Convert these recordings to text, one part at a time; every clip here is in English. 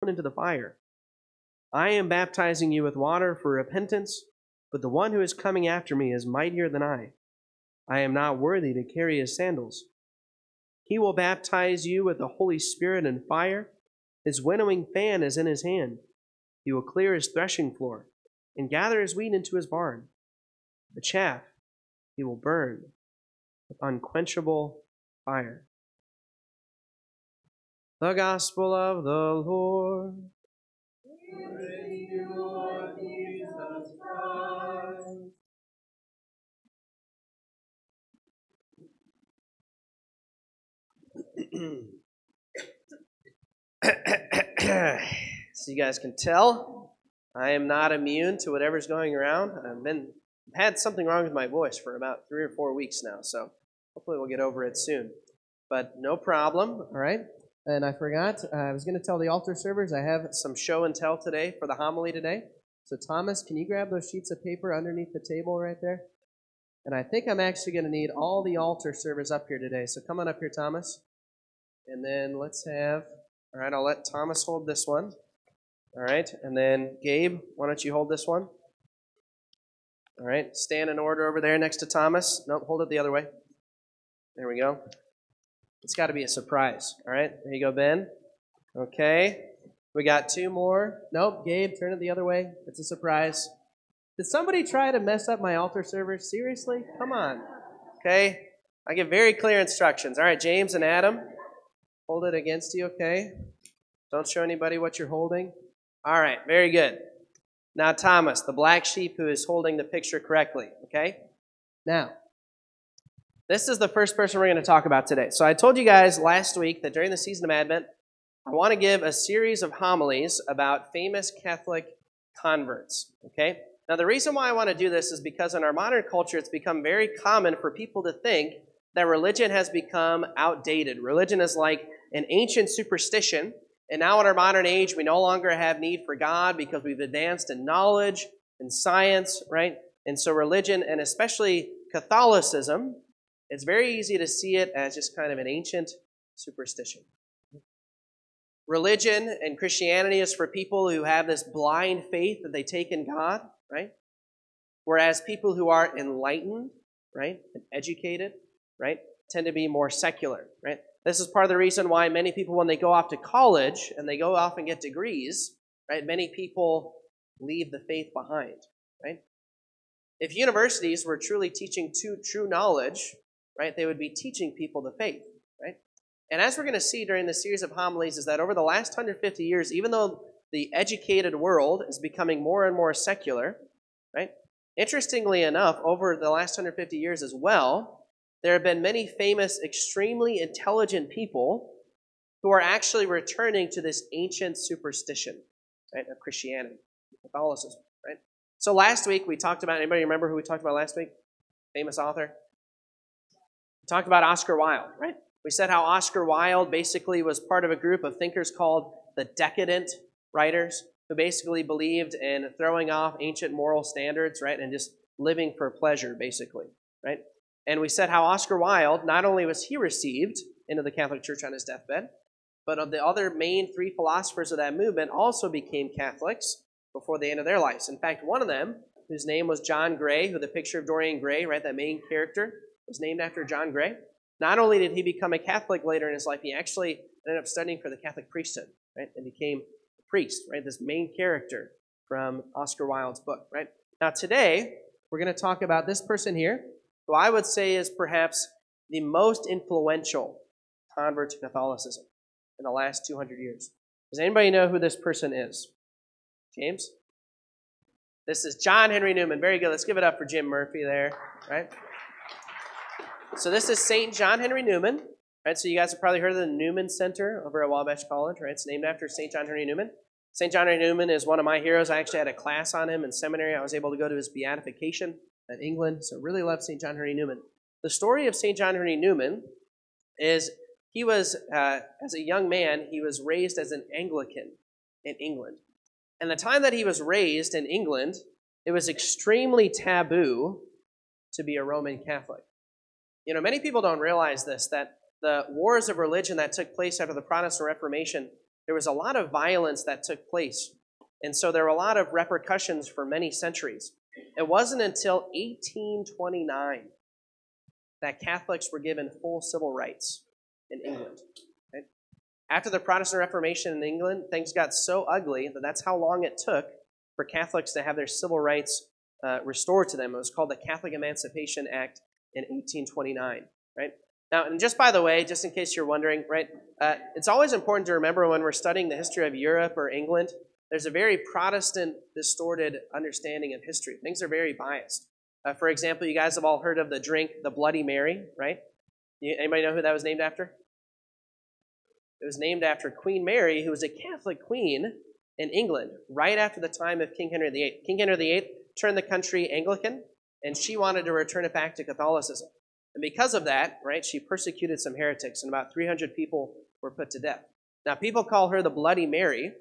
into the fire. I am baptizing you with water for repentance, but the one who is coming after me is mightier than I. I am not worthy to carry his sandals. He will baptize you with the Holy Spirit and fire. His winnowing fan is in his hand. He will clear his threshing floor and gather his wheat into his barn. The chaff he will burn with unquenchable fire. The Gospel of the Lord. Praise you, Lord Jesus Christ. So you guys can tell, I am not immune to whatever's going around. I've had something wrong with my voice for about 3 or 4 weeks now, so hopefully we'll get over it soon. But no problem, all right? And I forgot, I was going to tell the altar servers I have some show and tell today for the homily today. So Thomas, can you grab those sheets of paper underneath the table right there? And I think I'm actually going to need all the altar servers up here today. So come on up here, Thomas. And then let's have, all right, I'll let Thomas hold this one. All right, and then Gabe, why don't you hold this one? All right, stand in order over there next to Thomas. Nope, hold it the other way. There we go. It's got to be a surprise. All right, there you go, Ben. Okay, we got 2 more. Nope, Gabe, turn it the other way. It's a surprise. Did somebody try to mess up my altar servers? Seriously? Come on. Okay, I give very clear instructions. All right, James and Adam, hold it against you, okay? Don't show anybody what you're holding. All right, very good. Now, Thomas, the black sheep who is holding the picture correctly, okay? Now, this is the first person we're going to talk about today. So I told you guys last week that during the season of Advent, I want to give a series of homilies about famous Catholic converts, okay? Now, the reason why I want to do this is because in our modern culture, it's become very common for people to think that religion has become outdated. Religion is like an ancient superstition, and now in our modern age, we no longer have need for God because we've advanced in knowledge and science, right? And so religion, and especially Catholicism, it's very easy to see it as just kind of an ancient superstition. Religion and Christianity is for people who have this blind faith that they take in God, right? Whereas people who are enlightened, right, and educated, right, tend to be more secular, right? This is part of the reason why many people, when they go off to college and they go off and get degrees, right, many people leave the faith behind, right? If universities were truly teaching true knowledge, right, they would be teaching people the faith, right? And as we're going to see during this series of homilies is that over the last 150 years, even though the educated world is becoming more and more secular, right? Interestingly enough, over the last 150 years as well, there have been many famous, extremely intelligent people who are actually returning to this ancient superstition, right, of Christianity, Catholicism, right? So last week we talked about, anybody remember who we talked about last week? Famous author? We talked about Oscar Wilde, right? We said how Oscar Wilde basically was part of a group of thinkers called the decadent writers, who basically believed in throwing off ancient moral standards, right, and just living for pleasure, basically, right? And we said how Oscar Wilde, not only was he received into the Catholic Church on his deathbed, but of the other main 3 philosophers of that movement also became Catholics before the end of their lives. In fact, one of them, whose name was John Gray, who the picture of Dorian Gray, right, that main character, was named after John Gray. Not only did he become a Catholic later in his life, he actually ended up studying for the Catholic priesthood, right, and became a priest, right, this main character from Oscar Wilde's book, right? Now today, we're going to talk about this person here, who I would say is perhaps the most influential convert to Catholicism in the last 200 years. Does anybody know who this person is? James? This is John Henry Newman. Very good. Let's give it up for Jim Murphy there, right? So this is St. John Henry Newman, right? So you guys have probably heard of the Newman Center over at Wabash College, right? It's named after St. John Henry Newman. St. John Henry Newman is one of my heroes. I actually had a class on him in seminary. I was able to go to his beatification in England, so really love St. John Henry Newman. The story of St. John Henry Newman is he was, as a young man, he was raised as an Anglican in England. And the time that he was raised in England, it was extremely taboo to be a Roman Catholic. You know, many people don't realize this, that the wars of religion that took place after the Protestant Reformation, there was a lot of violence that took place. And so there were a lot of repercussions for many centuries. It wasn't until 1829 that Catholics were given full civil rights in England. Okay? After the Protestant Reformation in England, things got so ugly that that's how long it took for Catholics to have their civil rights restored to them. It was called the Catholic Emancipation Act in 1829, right? Now, and just by the way, just in case you're wondering, right, it's always important to remember when we're studying the history of Europe or England, there's a very Protestant, distorted understanding of history. Things are very biased. For example, you guys have all heard of the drink, the Bloody Mary, right? Anybody know who that was named after? It was named after Queen Mary, who was a Catholic queen in England right after the time of King Henry VIII. King Henry VIII turned the country Anglican, and she wanted to return it back to Catholicism. And because of that, right, she persecuted some heretics, and about 300 people were put to death. Now, people call her the Bloody Mary,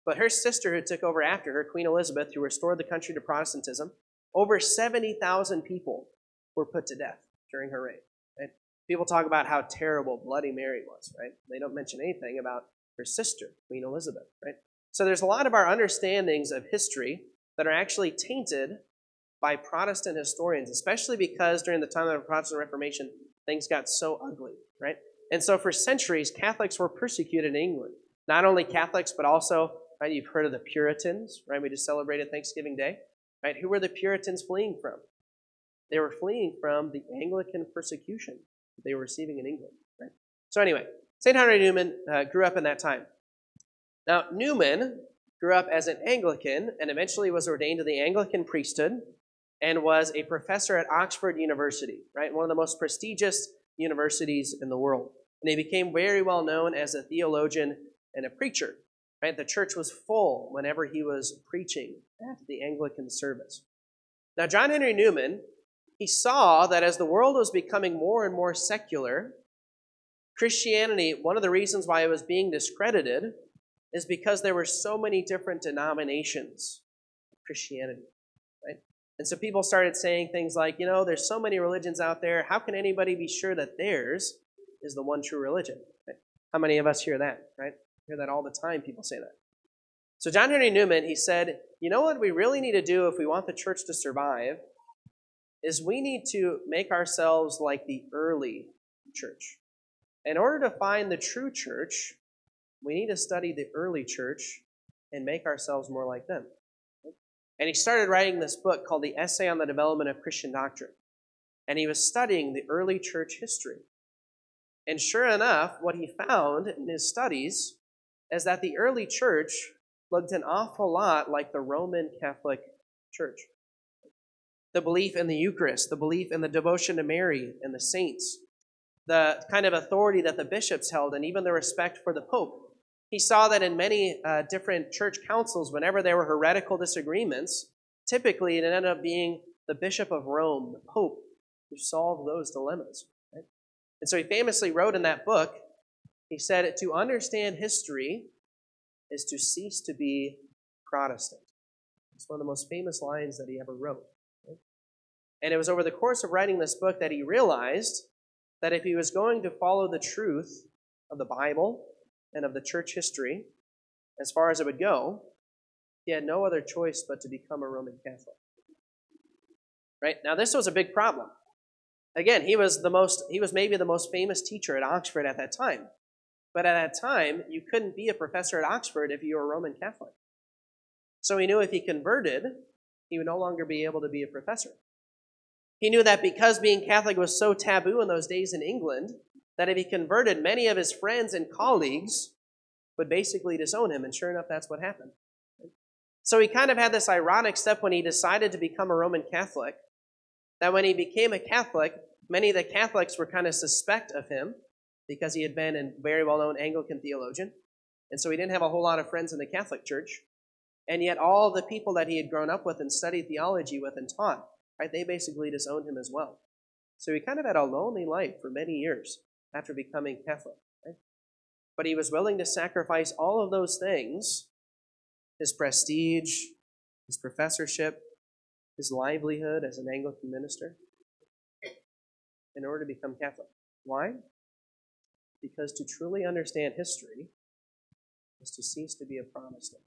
but her sister who took over after her, Queen Elizabeth, who restored the country to Protestantism, over 70,000 people were put to death during her reign. Right? People talk about how terrible Bloody Mary was, right? They don't mention anything about her sister, Queen Elizabeth, right? So there's a lot of our understandings of history that are actually tainted by Protestant historians, especially because during the time of the Protestant Reformation, things got so ugly, right? And so for centuries, Catholics were persecuted in England. Not only Catholics, but also, right, you've heard of the Puritans, right? We just celebrated Thanksgiving Day, right? Who were the Puritans fleeing from? They were fleeing from the Anglican persecution that they were receiving in England, right? So anyway, St. Henry Newman grew up in that time. Now, Newman grew up as an Anglican and eventually was ordained to the Anglican priesthood and was a professor at Oxford University, right? One of the most prestigious universities in the world. And he became very well known as a theologian and a preacher, right? The church was full whenever he was preaching at the Anglican service. Now, John Henry Newman, he saw that as the world was becoming more and more secular, Christianity, one of the reasons why it was being discredited is because there were so many different denominations of Christianity, right? And so people started saying things like, you know, there's so many religions out there. How can anybody be sure that theirs is the one true religion? Right? How many of us hear that, right? Hear that all the time, people say that. So John Henry Newman, he said, you know what we really need to do if we want the church to survive is we need to make ourselves like the early church. In order to find the true church, we need to study the early church and make ourselves more like them. And he started writing this book called The Essay on the Development of Christian Doctrine. And he was studying the early church history. And sure enough, what he found in his studies is that the early church looked an awful lot like the Roman Catholic Church. The belief in the Eucharist, the belief in the devotion to Mary and the saints, the kind of authority that the bishops held, and even the respect for the Pope. He saw that in many different church councils, whenever there were heretical disagreements, typically it ended up being the Bishop of Rome, the Pope, who solved those dilemmas. Right? And so he famously wrote in that book, he said, to understand history is to cease to be Protestant. It's one of the most famous lines that he ever wrote. Right? And it was over the course of writing this book that he realized that if he was going to follow the truth of the Bible and of the church history, as far as it would go, he had no other choice but to become a Roman Catholic. Right? Now, this was a big problem. Again, he was maybe the most famous teacher at Oxford at that time. But at that time, you couldn't be a professor at Oxford if you were a Roman Catholic. So he knew if he converted, he would no longer be able to be a professor. He knew that because being Catholic was so taboo in those days in England, that if he converted, many of his friends and colleagues would basically disown him. And sure enough, that's what happened. So he kind of had this ironic step when he decided to become a Roman Catholic, that when he became a Catholic, many of the Catholics were kind of suspect of him because he had been a very well-known Anglican theologian. And so he didn't have a whole lot of friends in the Catholic Church. And yet all the people that he had grown up with and studied theology with and taught, right, they basically disowned him as well. So he kind of had a lonely life for many years after becoming Catholic. Right? But he was willing to sacrifice all of those things, his prestige, his professorship, his livelihood as an Anglican minister, in order to become Catholic. Why? Because to truly understand history, is to cease to be a Protestant.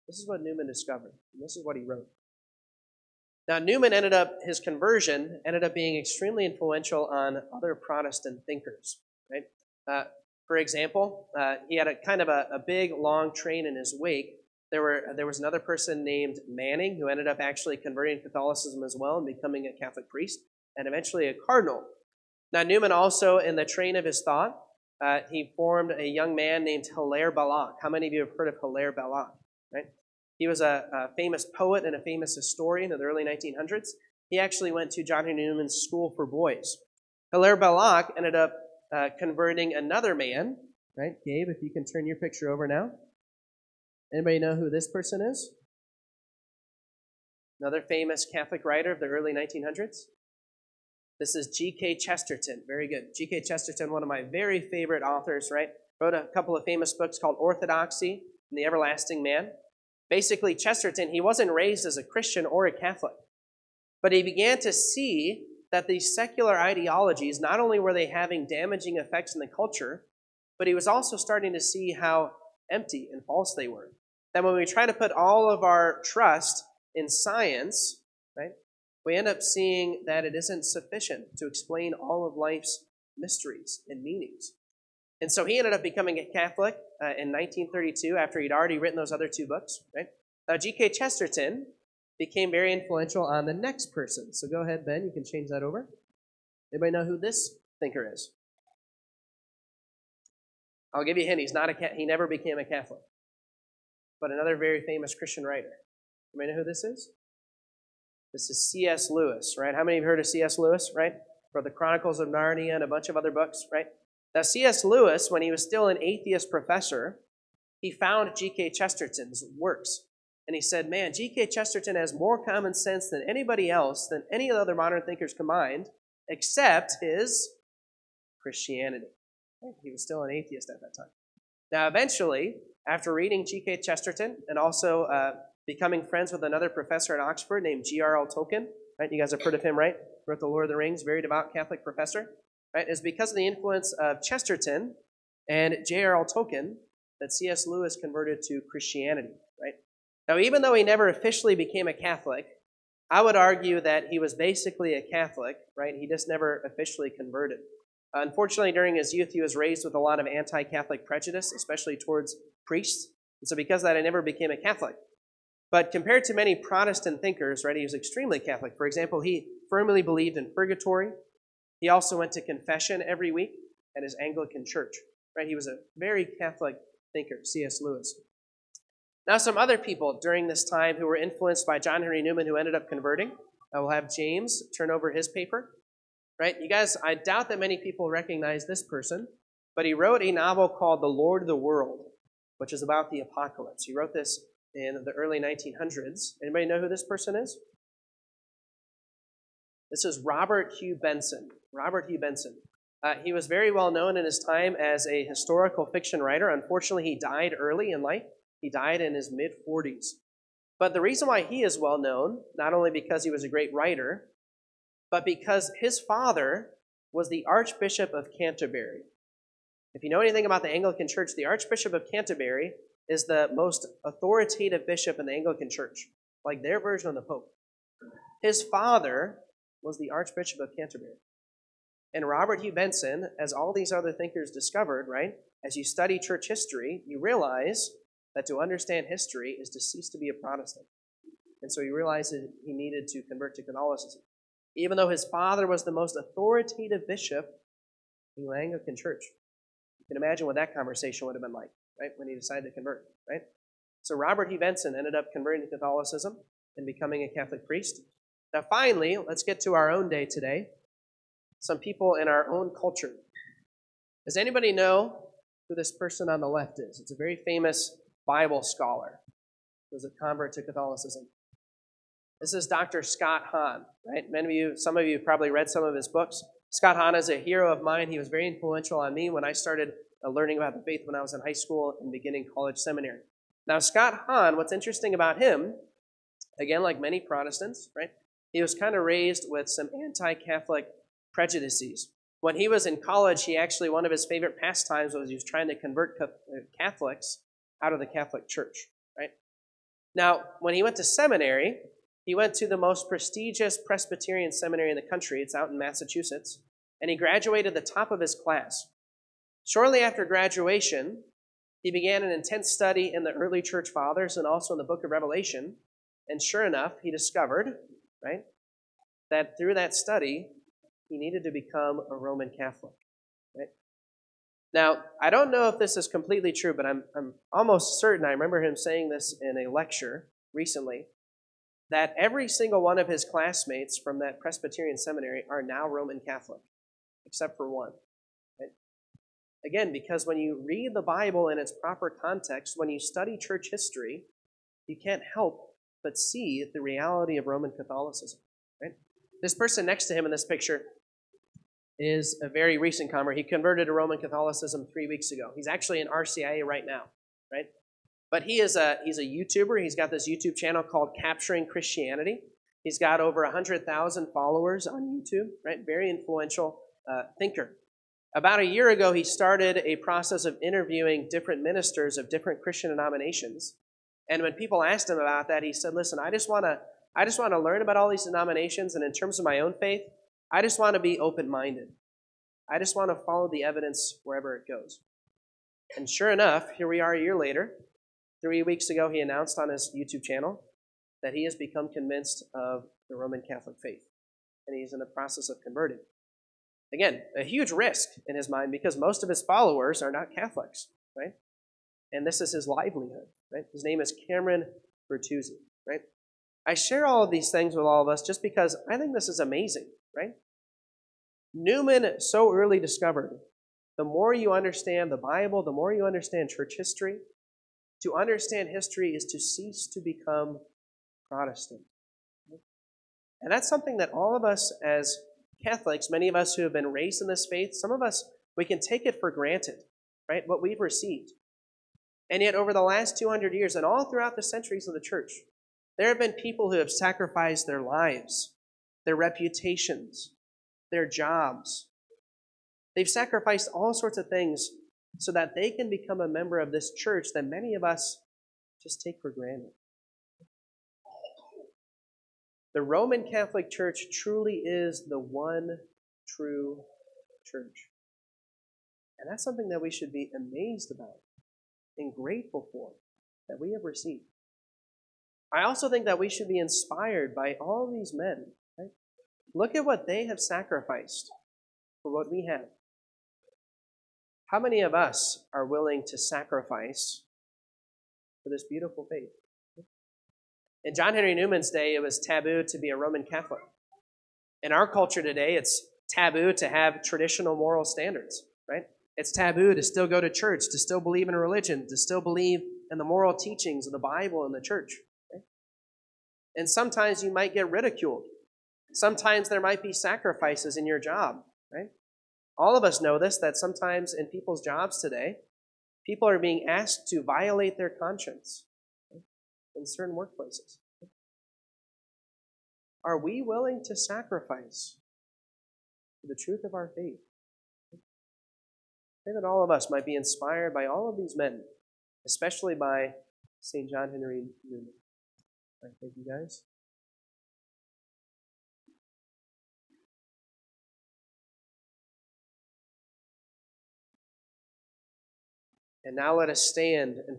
This is what Newman discovered, and this is what he wrote. Now, his conversion ended up being extremely influential on other Protestant thinkers. Right? For example, he had a big, long train in his wake. There was another person named Manning who ended up actually converting to Catholicism as well and becoming a Catholic priest, and eventually a cardinal. Now, Newman also, in the train of his thought, he formed a young man named Hilaire Belloc. How many of you have heard of Hilaire Belloc? Right? He was a famous poet and a famous historian of the early 1900s. He actually went to John Henry Newman's School for Boys. Hilaire Belloc ended up converting another man. Right, Gabe, if you can turn your picture over now. Anybody know who this person is? Another famous Catholic writer of the early 1900s. This is G.K. Chesterton. Very good. G.K. Chesterton, one of my very favorite authors, right? Wrote a couple of famous books called Orthodoxy and The Everlasting Man. Basically, Chesterton, he wasn't raised as a Christian or a Catholic, but he began to see that these secular ideologies, not only were they having damaging effects in the culture, but he was also starting to see how empty and false they were. That when we try to put all of our trust in science, right, we end up seeing that it isn't sufficient to explain all of life's mysteries and meanings. And so he ended up becoming a Catholic in 1932 after he'd already written those other two books. Right? Now, G.K. Chesterton became very influential on the next person. So go ahead, Ben. You can change that over. Anybody know who this thinker is? I'll give you a hint. He never became a Catholic. But another very famous Christian writer. Anybody know who this is? This is C.S. Lewis, right? How many of you have heard of C.S. Lewis, right? For the Chronicles of Narnia and a bunch of other books, right? Now, C.S. Lewis, when he was still an atheist professor, he found G.K. Chesterton's works. And he said, man, G.K. Chesterton has more common sense than anybody else, than any of the other modern thinkers combined, except his Christianity. He was still an atheist at that time. Now, eventually, after reading G.K. Chesterton and also becoming friends with another professor at Oxford named J.R.R. Tolkien, right? You guys have heard of him, right? Wrote The Lord of the Rings, very devout Catholic professor. Right? It's because of the influence of Chesterton and J.R.R. Tolkien that C.S. Lewis converted to Christianity. Right? Now, even though he never officially became a Catholic, I would argue that he was basically a Catholic. Right? He just never officially converted. Unfortunately, during his youth, he was raised with a lot of anti-Catholic prejudice, especially towards priests. And so because of that, he never became a Catholic. But compared to many Protestant thinkers, right, he was extremely Catholic. For example, he firmly believed in purgatory. He also went to confession every week at his Anglican church. Right? He was a very Catholic thinker, C.S. Lewis. Now, some other people during this time who were influenced by John Henry Newman who ended up converting. I will have James turn over his paper. Right? You guys, I doubt that many people recognize this person, but he wrote a novel called The Lord of the World, which is about the apocalypse. He wrote this in the early 1900s. Anybody know who this person is? This is Robert Hugh Benson. Robert Hugh Benson. He was very well known in his time as a historical fiction writer. Unfortunately, he died early in life. He died in his mid-40s. But the reason why he is well known, not only because he was a great writer, but because his father was the Archbishop of Canterbury. If you know anything about the Anglican Church, the Archbishop of Canterbury is the most authoritative bishop in the Anglican Church, like their version of the Pope. His father was the Archbishop of Canterbury. And Robert Hugh Benson, as all these other thinkers discovered, right, as you study church history, you realize that to understand history is to cease to be a Protestant. And so he realized that he needed to convert to Catholicism. Even though his father was the most authoritative bishop in the Anglican Church. You can imagine what that conversation would have been like, right, when he decided to convert, right? So Robert Hugh Benson ended up converting to Catholicism and becoming a Catholic priest. Now finally, let's get to our own day today. Some people in our own culture. Does anybody know who this person on the left is? It's a very famous Bible scholar who was a convert to Catholicism. This is Dr. Scott Hahn, right? Some of you probably read some of his books. Scott Hahn is a hero of mine. He was very influential on me when I started learning about the faith when I was in high school and beginning college seminary. Now, Scott Hahn, what's interesting about him, again, like many Protestants, right? He was kind of raised with some anti-Catholic prejudices. When he was in college, one of his favorite pastimes was he was trying to convert Catholics out of the Catholic Church, right? Now, when he went to seminary, he went to the most prestigious Presbyterian seminary in the country. It's out in Massachusetts. And he graduated the top of his class. Shortly after graduation, he began an intense study in the early church fathers and also in the book of Revelation. And sure enough, he discovered, right, that through that study, he needed to become a Roman Catholic. Right? Now, I don't know if this is completely true, but I'm almost certain, I remember him saying this in a lecture recently, that every single one of his classmates from that Presbyterian seminary are now Roman Catholic, except for one. Right? Again, because when you read the Bible in its proper context, when you study church history, you can't help but see the reality of Roman Catholicism. Right? This person next to him in this picture is a very recent convert. He converted to Roman Catholicism 3 weeks ago. He's actually in RCIA right now, right? But he's a YouTuber. He's got this YouTube channel called Capturing Christianity. He's got over 100,000 followers on YouTube, right? Very influential thinker. About a year ago, he started a process of interviewing different ministers of different Christian denominations. And when people asked him about that, he said, listen, I just want to learn about all these denominations, and in terms of my own faith, I just want to be open-minded. I just want to follow the evidence wherever it goes. And sure enough, here we are a year later. 3 weeks ago, he announced on his YouTube channel that he has become convinced of the Roman Catholic faith. And he's in the process of converting. Again, a huge risk in his mind because most of his followers are not Catholics, right? And this is his livelihood, right? His name is Cameron Bertuzzi, right? I share all of these things with all of us just because I think this is amazing, right? Newman so early discovered, the more you understand the Bible, the more you understand church history. To understand history is to cease to become Protestant. And that's something that all of us as Catholics, many of us who have been raised in this faith, some of us, we can take it for granted, right, what we've received. And yet over the last 200 years and all throughout the centuries of the church, there have been people who have sacrificed their lives, their reputations, their jobs. They've sacrificed all sorts of things so that they can become a member of this church that many of us just take for granted. The Roman Catholic Church truly is the one true church. And that's something that we should be amazed about and grateful for that we have received. I also think that we should be inspired by all these men. Right? Look at what they have sacrificed for what we have. How many of us are willing to sacrifice for this beautiful faith? In John Henry Newman's day, it was taboo to be a Roman Catholic. In our culture today, it's taboo to have traditional moral standards, right? It's taboo to still go to church, to still believe in a religion, to still believe in the moral teachings of the Bible and the church. Right? And sometimes you might get ridiculed. Sometimes there might be sacrifices in your job, right? All of us know this, that sometimes in people's jobs today, people are being asked to violate their conscience in certain workplaces. Are we willing to sacrifice for the truth of our faith? I think that all of us might be inspired by all of these men, especially by St. John Henry Newman. All right, thank you guys. And now let us stand and